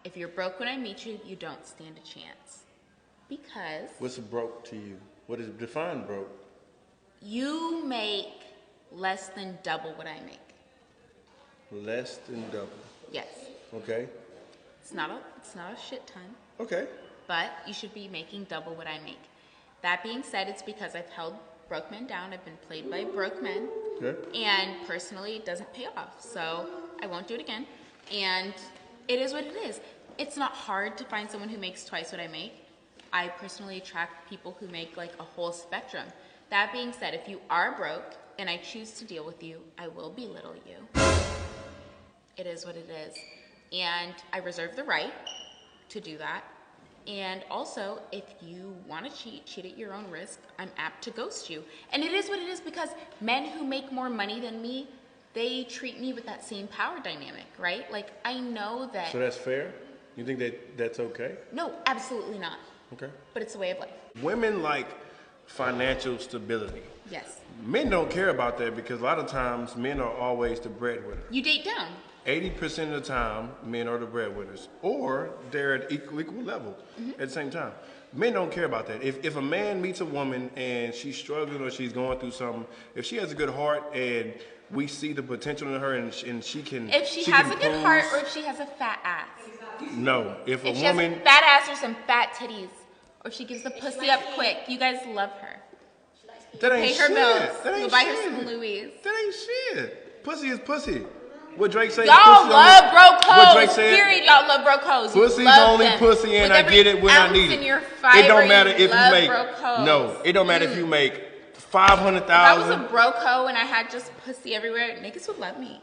If you're broke when I meet you, you don't stand a chance. Because What's broke to you? What is define broke? you make less than double what I make. Less than double. Yes. Okay. It's not a shit ton, Okay. but you should be making double what I make. That being said, it's because I've held broke men down. I've been played by broke men. Okay. And personally, it doesn't pay off. So I won't do it again. And it is what it is. It's not hard to find someone who makes twice what I make. I personally attract people who make like a whole spectrum. That being said, if you are broke and I choose to deal with you, I will belittle you. It is what it is. And I reserve the right to do that. And also, if you want to cheat at your own risk, I'm apt to ghost you. And it is what it is because men who make more money than me, they treat me with that same power dynamic, right? Like, I know that... So that's fair? You think that that's okay? No, absolutely not. Okay. But it's a way of life. Women like financial stability. Yes. Men don't care about that because a lot of times men are always the breadwinner. You date down. 80% of the time, men are the breadwinners, or they're at equal level at the same time. Men don't care about that. If a man meets a woman and she's struggling or she's going through something, if she has a good heart and we see the potential in her and she can... If she has a good heart or if she has a fat ass. No. If a If she woman... has a fat ass or some fat titties, or if she gives the pussy up quick, you guys love her. That ain't Pay her shit. bills. That ain't You'll buy her shit. some Louis. That ain't shit. Pussy is pussy. What Drake say? Y'all love broke What Drake hoes. said? Period. Y'all love broke hoes. You Pussy's love only them. pussy, and With I every get it when I ounce need in it. your fiber, It don't matter if you love make broke hoes. no. It don't matter if you make If I was a 500,000. broke hoe and I had just pussy everywhere, niggas would love me.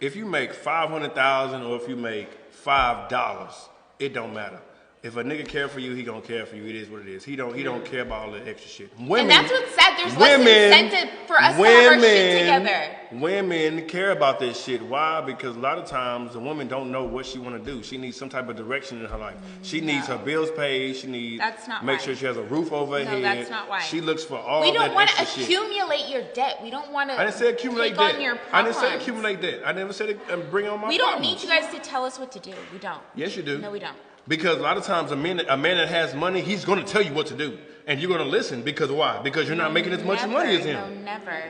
If you make 500,000 or if you make $5, it don't matter. If a nigga care for you, he gonna care for you. It is what it is. He don't care about all that extra shit. Women, And that's what's sad. There's less incentive for us to have our shit together. Women care about this shit. Why? Because a lot of times the woman don't know what she want to do. She needs some type of direction in her life. She needs her bills paid. She needs make sure she has a roof over her head. No, that's not why. She looks for all We don't that want to extra shit. accumulate your debt. We don't want to. I didn't say accumulate take debt. on your I didn't say problems. accumulate debt. I never said bring on my We don't problems. need you guys to tell us what to do. We don't. Yes, you do. No, we don't. Because a lot of times a man that has money, he's going to tell you what to do. And you're going to listen because why? Because you're not making as much money as him. No, never.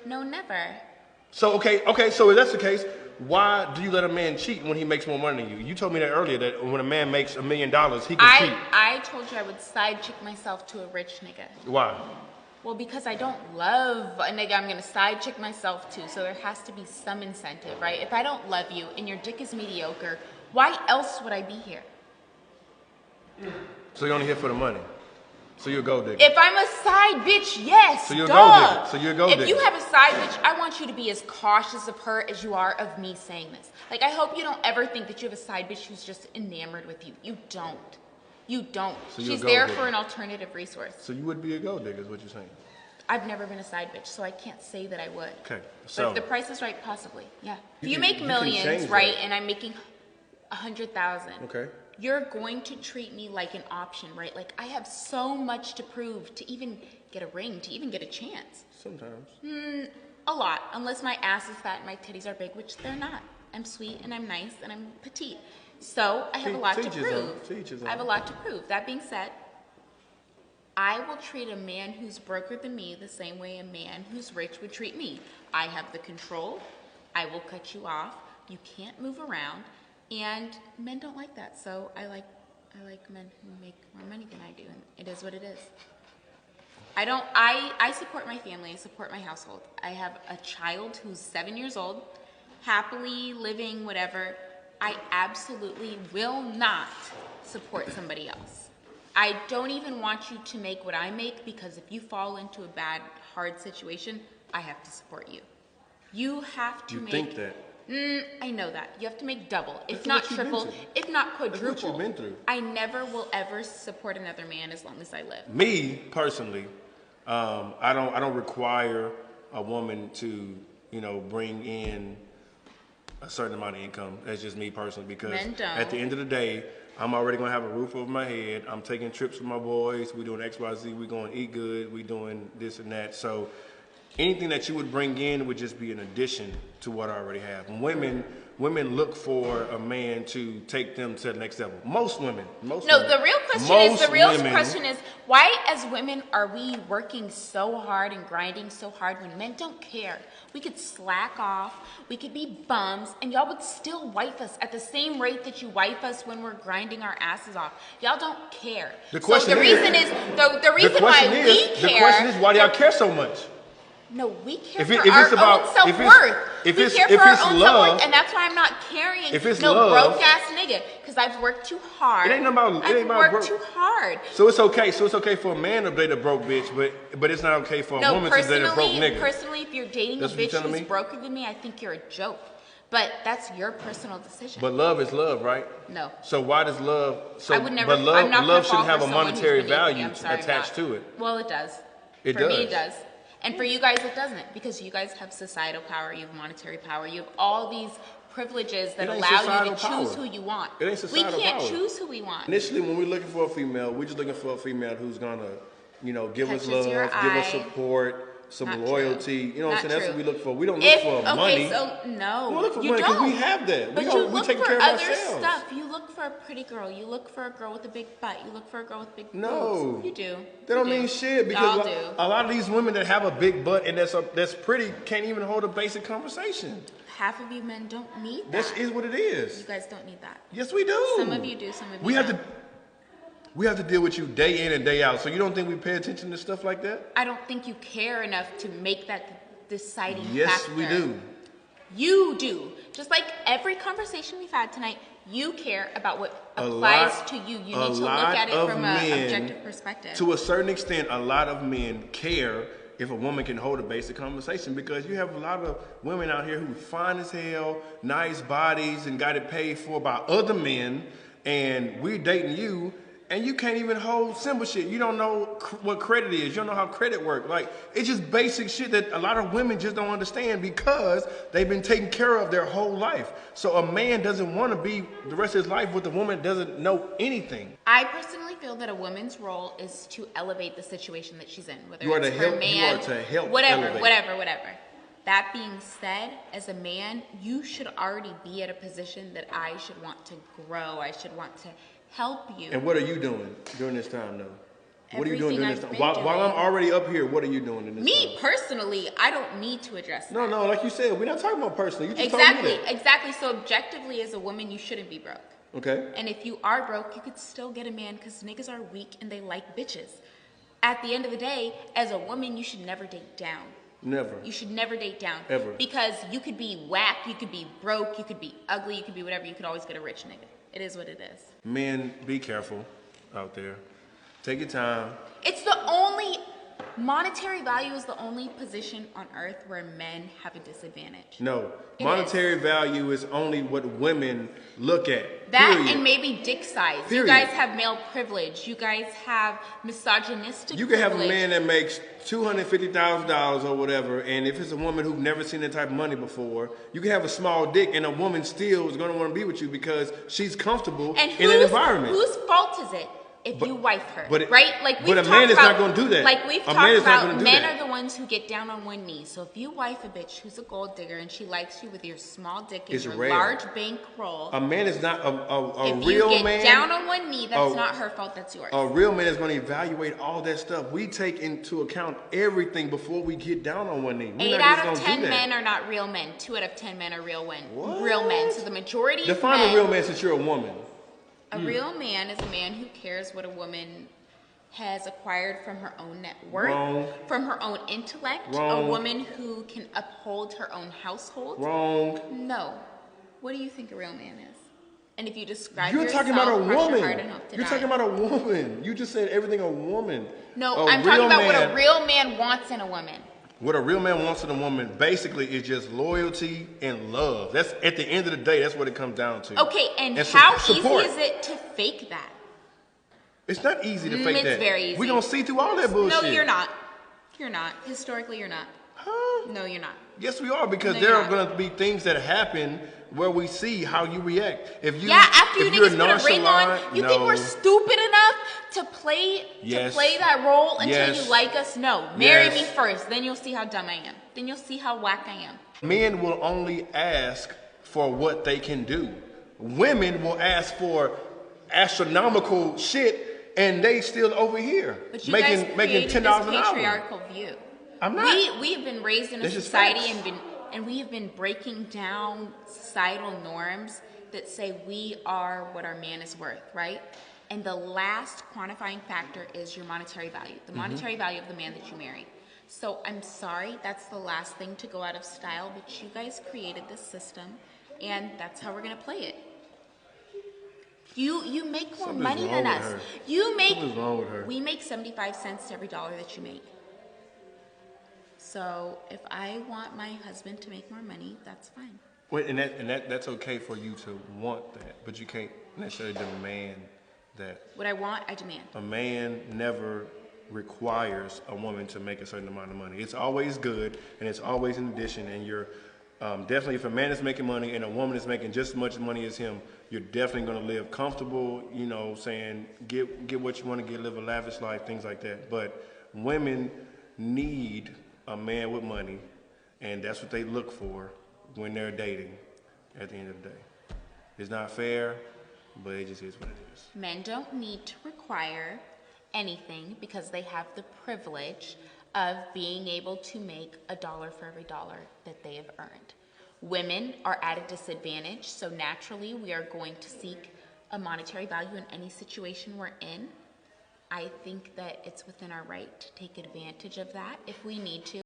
No, never. So, okay, so if that's the case, why do you let a man cheat when he makes more money than you? You told me that earlier, that when a man makes $1 million, he can cheat. I told you I would side chick myself to a rich nigga. Why? Well, because I don't love a nigga I'm going to side chick myself to, so there has to be some incentive, right? If I don't love you and your dick is mediocre, why else would I be here? So you're only here for the money. So you're a gold digger. If I'm a side bitch, yes. So you're a duh. gold digger. So you're a gold If you digger. have a side bitch, I want you to be as cautious of her as you are of me saying this. Like, I hope you don't ever think that you have a side bitch who's just enamored with you. You don't. You don't. So you're a She's gold there digger. for an alternative resource. So you would be a gold digger is what you're saying. I've never been a side bitch, so I can't say that I would. Okay, But so if the price is right, possibly, yeah. If you can- make you can millions, change right, that. and I'm making 100,000. Okay. You're going to treat me like an option, right? Like, I have so much to prove to even get a ring, to even get a chance. Sometimes. A lot, unless my ass is fat and my titties are big, which they're not. I'm sweet and I'm nice and I'm petite. So I have a lot to Teach his own. prove. Teach his I have a own. lot to prove. That being said, I will treat a man who's broker than me the same way a man who's rich would treat me. I have the control. I will cut you off. You can't move around. And men don't like that. So I like men who make more money than I do. And it is what it is. I support my family. I support my household. I have a child who's 7 years old, happily living, whatever. I absolutely will not support somebody else. I don't even want you to make what I make because if you fall into a bad, hard situation, I have to support you. You have to You make... think that. I know that. You have to make double, if That's not what you've been triple, through. if not That's quadruple. what you've been through. I never will ever support another man as long as I live. Me personally, I don't require a woman to bring in a certain amount of income. That's just me personally because Men don't. at the end of the day, I'm already gonna have a roof over my head. I'm taking trips with my boys. We're doing XYZ. We're going to eat good. We're doing this and that. So anything that you would bring in would just be an addition to what I already have. And women women look for a man to take them to the next level. Most women. No, women. the real question is why as women are we working so hard and grinding so hard when men don't care? We could slack off, we could be bums, and y'all would still wife us at the same rate that you wife us when we're grinding our asses off. Y'all don't care. The question so the is, reason is the reason why we care. The question is, why do y'all care so much? No, we care If for it's our about- own if self-worth. if We it's- care if for our it's own love- self-worth, and that's why I'm not carrying If it's no love- broke-ass nigga, because I've worked too hard. It ain't about I've broke. worked too hard. So it's okay. So it's okay for a man to date a broke bitch, but it's not okay for a No, woman to date a broke nigga. personally, if you're dating That's a what you're bitch telling who's me? broker than me, I think you're a joke. But that's your personal decision. But love is love, right? No. So why does love? So I would never. But love, I'm not gonna love fall shouldn't have for a someone who's monetary beneath me. value I'm sorry, attached I'm not. to it. Well, it does. It for me, does. it does. And for you guys, it doesn't, because you guys have societal power, you have monetary power, you have all these privileges that It ain't allow you societal to choose power. who you want. It ain't societal We can't power. choose who we want. Initially, when we're looking for a female, we're just looking for a female who's gonna, give us Catches love, your give us eye. support, some Not loyalty. true. You know what I'm Not saying? That's true. what we look for. We don't look for money. So no, We don't look for you money 'cause don't. we have that. But We you look taking for care of other ourselves. stuff. You look for a pretty girl. You look for a girl with a big butt. You look for a girl with big No. boobs. You do. That don't You do. mean shit because Y'all do. a lot of these women that have a big butt and that's pretty can't even hold a basic conversation. Half of you men don't need that. That is what it is. You guys don't need that. Yes, we do. Some of you do. Some of you We have don't. to. We have to deal with you day in and day out. So you don't think we pay attention to stuff like that? I don't think you care enough to make that deciding Yes, factor. we do. You do. Just like every conversation we've had tonight, you care about what applies to you. You need to look at it from an objective perspective. To a certain extent, a lot of men care if a woman can hold a basic conversation because you have a lot of women out here who fine as hell, nice bodies, and got it paid for by other men, and we're dating you, and you can't even hold simple shit. You don't know what credit is. You don't know how credit works. Like, it's just basic shit that a lot of women just don't understand because they've been taken care of their whole life. So a man doesn't want to be the rest of his life with a woman that doesn't know anything. I personally feel that a woman's role is to elevate the situation that she's in, whether You are it's to her help- you man, are to help whatever. elevate. That being said, as a man, you should already be at a position that I should want to grow. I should want to help you. And what are you doing during this time, though? What are you doing Everything during this I've time? been While I'm doing. already up here, what are you doing in this Me time? personally, I don't need to address that. No, like you said, we're not talking about personally. You just Exactly, told me that. exactly. So objectively, as a woman, you shouldn't be broke. Okay. And if you are broke, you could still get a man because niggas are weak and they like bitches. At the end of the day, as a woman, you should never date down. Never. You should never date down. Ever. Because you could be whack, you could be broke, you could be ugly, you could be whatever. You could always get a rich nigga. It is what it is. Men, be careful out there. Take your time. It's the only, monetary value is the only position on earth where men have a disadvantage. No. It Monetary value is only what women look at. That period. and maybe dick size. Period. You guys have male privilege. You guys have misogynistic You can have a privilege. man that makes $250,000 or whatever, and if it's a woman who's never seen that type of money before, you can have a small dick, and a woman still is going to want to be with you because she's comfortable And in that environment. whose fault is it if you wife her? but it- right? Like but we've a man talked is not about- gonna do that. Like we've A man talked is not about, gonna do men that. are the ones who get down on one knee. So if you wife a bitch who's a gold digger and she likes you with your small dick and It's your rare. large bankroll, A man is not a if real you get man. down on one knee, that's a- not her fault. That's yours. A real man is going to evaluate all that stuff. We take into account everything before we get down on one knee. We're 8 not out just of gonna 10 do that. men are not real men. 2 out of 10 men are real What? men. So the majority Define of men, a real man since you're a woman. a real man is a man who cares what a woman has acquired from her own net worth, Wrong. from her own intellect, Wrong. a woman who can uphold her own household. Wrong. No. What do you think a real man is? And if you describe You're yourself, talking about a cross your heart woman. and hope to You're die. talking about a woman. You just said everything a woman. No, A I'm talking real about what a man- real man wants in a woman. What a real man wants in a woman basically is just loyalty and love. That's at the end of the day, that's what it comes down to. Okay, and And how support. easy is it to fake that? It's not easy to fake It's that. very easy. We're going to see through all that bullshit. No, you're not. You're not. Historically, you're not. Huh? No, you're not. Yes, we are, because No, there you're are not. going to be things that happen where we see how you react. If you, Yeah, after you if you're niggas put a ring on, nonchalant, you no. think we're stupid enough to play Yes. that role until Yes. you like us? No. Marry Yes. me first, then you'll see how dumb I am. Then you'll see how whack I am. Men will only ask for what they can do. Women will ask for astronomical shit, and they still over here But you making guys making created $10 this an hour. patriarchal view. I'm not. We have been raised in a This is society facts. and we have been breaking down societal norms that say we are what our man is worth, right? And the last quantifying factor is your monetary value, the monetary value of the man that you marry. So I'm sorry, that's the last thing to go out of style, but you guys created this system, and that's how we're gonna play it. You make more Something's money wrong than with us. her. You make Something's wrong with her. We make 75 cents to every dollar that you make. So if I want my husband to make more money, that's fine. Wait, and that's okay for you to want that, but you can't necessarily demand that. What I want, I demand. A man never requires a woman to make a certain amount of money. It's always good, and it's always an addition. And you're definitely, if a man is making money and a woman is making just as much money as him, you're definitely going to live comfortable. You know, saying get what you want to get, live a lavish life, things like that. But women need a man with money, and that's what they look for when they're dating. At the end of the day, it's not fair, but it just is what it is. Men don't need to require anything because they have the privilege of being able to make $1 for every dollar that they have earned. Women are at a disadvantage, so naturally we are going to seek a monetary value in any situation we're in. I think that it's within our right to take advantage of that if we need to.